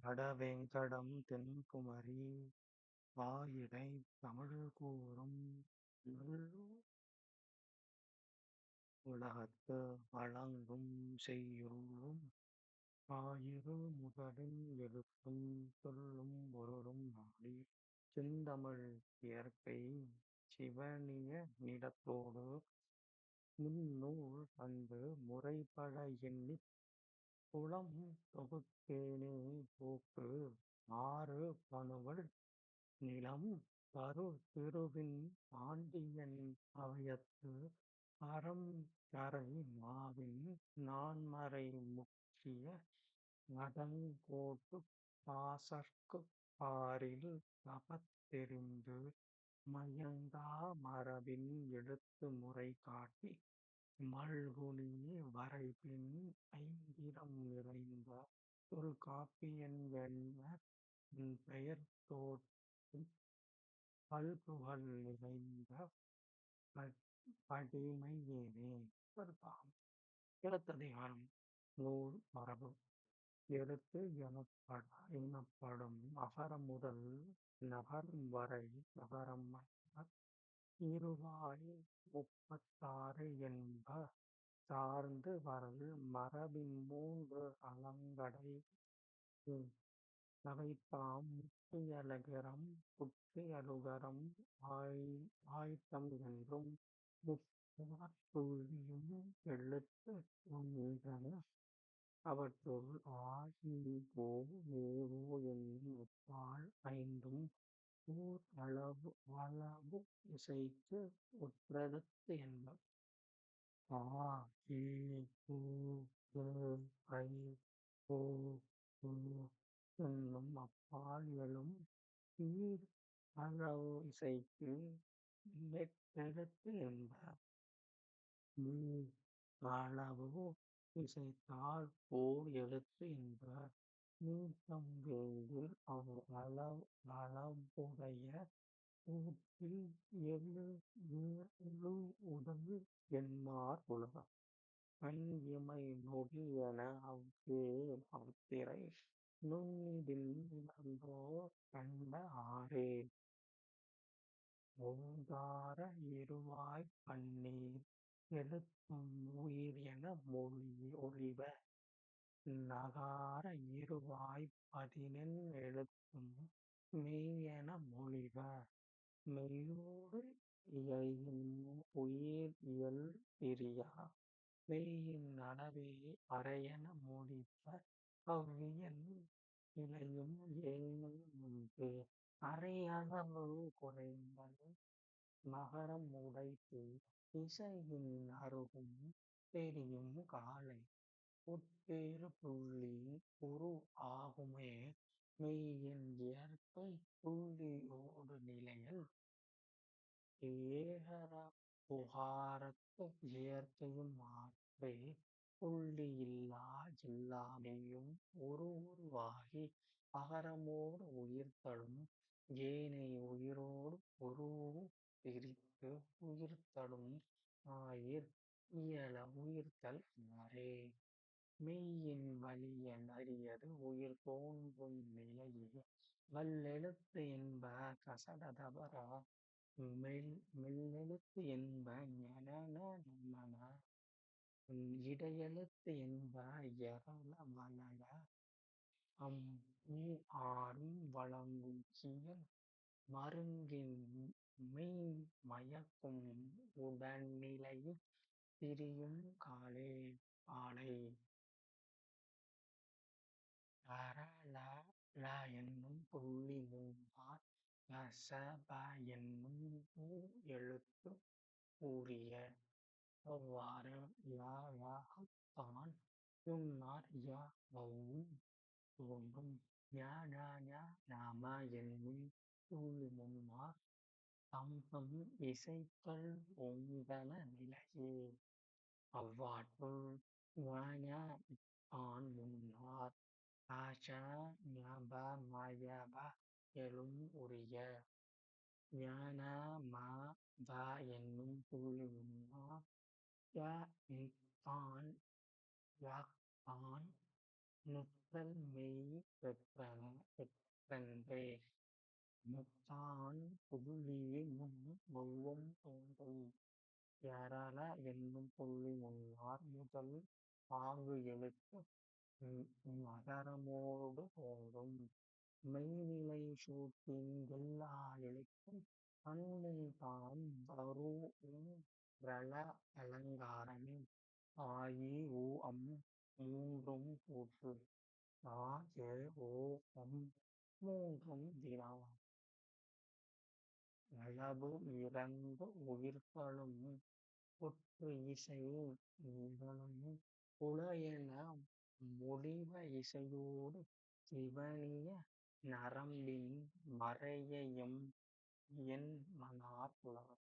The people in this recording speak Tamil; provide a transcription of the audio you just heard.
வடவேங்கடம் தென்குமரி வாயிடைத் தமிழ்கூறும் உலகத்து வழங்கும் செய்யுளும் ஆயிரு முதலின் எழுத்தும் சொல்லும் பொருளும் நாடி செந்தமிழ் இயற்கை சிவனிய நிலத்தோடு முன்னூல் தந்து முறைப்பட எண்ணிப் புலம் தொகுத்தேனே போக்கு ஆறு பனுவல் நிலம் திருவின் பாண்டியன் அவையத்து அறம் கரை மாவின் நான்மறை முக்கிய நடங்கோட்டுப் பாசற்குப் பாரில் தபத்தெரிந்து மயங்கா மரபின் எழுத்து முறை காட்டி மல்குனி வரைபின் ஐந்திரம் நிறைந்த தொல்காப்பியன் என்ப பெயர்த்தோட்டும் பல்புகழ் நிறைந்த படிமையேனே. எழுத்ததிகாரம். நூல் மரபு. எழுத்து எனப்படும் அகரம் முதல் நகரம் வரை நகரம் இருவாய் 36 என்ப சார்ந்து வரல் மரபின் மூன்று அலங்கடை அவைதாம்: முற்றியலுகரம், குற்றியலுகரம், ஆய்தம் என்றும் முப்பாற்புள்ளியும் எழுத்து என்றன. அவற்றுள், ஆ, இ, ஓ, ஏ, ஓ என்னும் முப்பால் ஐந்தும் ஓர் அளபு இசைக்கு ஒற்றெழுத்து என்ப. ஆ, இ, உ, ஏ, ஐ, ஓ, உ என்னும் அப்பால் எழும் ஈர் அளபு இசைக்கு மெட்டெழுத்து என்ப. மீ அளபு இசைத்தால் ஓர் எழுத்து என்ப. நீட்டம் வேண்டில் அளபுடைய கூற்றில் எழுவுதல் என்மார் உலகம். கண், இமை, நொடி என அவ்வே அவத்திரை நுண்ணிதில் உணர்ந்தோர் கண்ட ஆறே. ஓங்கார இருவாய்ப் பன்னீர் எழுத்தும் உயிர் என ஒழிப. நகார இருவாய்ப் 14 எழுத்தும் மெய் என மொழிப. மெய்யொடு இயையின் உயிர் இயல் பிரியா. மெய்யின் நடுவே அரையென மொழிப. அவ்வியல் கிளையும் ஏனை ஒன்று. அரையளவு குறைந்தல் மகரம் உடைத்து இசையின் அருகும் தெரியும் காலை. உட்பெறு புள்ளி உரு ஆகுமே. மெய்யின் இயற்கை புள்ளியோடு நிலையல். ஏகர உகாரத்து இயற்கையும் மாற்றே. புள்ளி இல்லா எல்லா மெய்யும் உருவாகி அகரமோடு உயிர்த்தலும் ஏனை உயிரோடு உருவு பிரித்து உயிர்த்தலும் ஆயீர் இயல உயிர்த்தல் ஆறே. மெய்யின் வலியன் அரியது உயிர் தோன்றும் நிலையே. வல்லெழுத்து என்ப கசட தபற. மெல்லெழுத்து என்ப ஞனன நமன. இடையெழுத்து என்ப எரள வளள. ஆறும் வழங்கும் கியல் மருங்கின் மெய் மயக்கும் உடனிலையில் திரியும் காலை. அர ல ள என்னும் புள்ளி முன்னார் ஸ ப என்னும் எழுத்து உரிய. அவ்வாறு ய தான் முன்னார் ய வும் தோன்றும். ஞ ஞ ம என்னும் புள்ளி முன்னார் தம் இசைத்தல் ஓங்கன நிலையே. அவ்வாற்றுள், ஞ தான் முன்னார் அ ஞ ப ம ய ப எழும் உரிய. ஞ ம ப என்னும் புள்ளி முன்னார் ய தான் நுற்றல் மெய் பெற்றன்றே முத்தான் புள்ளி முன் ஒல்வம் தோன்றும் ஏறல என்னும் புள்ளி முன்னார் முதல் ஆங்கு எழுத்து மகரமோடு தோன்றும் மெய்நிலை சூட்டின் எல்லா எழுத்தும் அன்னைதான் வரூஉம் ரள அலங்காரமே ஆயி ஊ அம் மூன்றும் கூட்டு ஆ எ ஓ அம் மூன்றும் வினா அளபு இரண்டு உயிர்களும் புற்று இசை நிகழும் புலையென முடிவ இசையோடு சிவணிய நரம்பின் மறைய என் மனார் புலவர்.